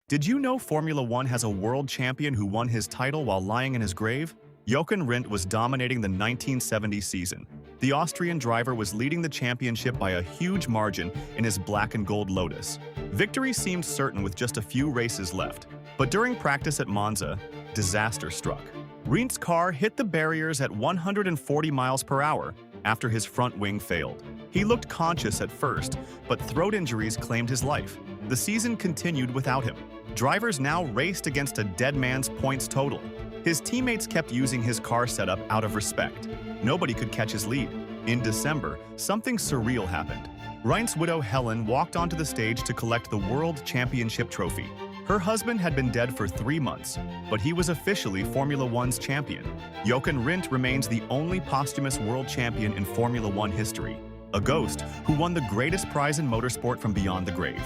Did you know Formula One has a world champion who won his title while lying in his grave? Jochen Rindt was dominating the 1970 season. The Austrian driver was leading the championship by a huge margin in his black and gold Lotus. Victory seemed certain with just a few races left. But during practice at Monza, disaster struck. Rindt's car hit the barriers at 140 miles per hour after his front wing failed. He looked conscious at first, but throat injuries claimed his life. The season continued without him. Drivers now raced against a dead man's points total. His teammates kept using his car setup out of respect. Nobody could catch his lead. In December, something surreal happened. Rindt's widow Helen walked onto the stage to collect the World Championship trophy. Her husband had been dead for 3 months, but he was officially Formula One's champion. Jochen Rindt remains the only posthumous world champion in Formula One history, a ghost who won the greatest prize in motorsport from beyond the grave.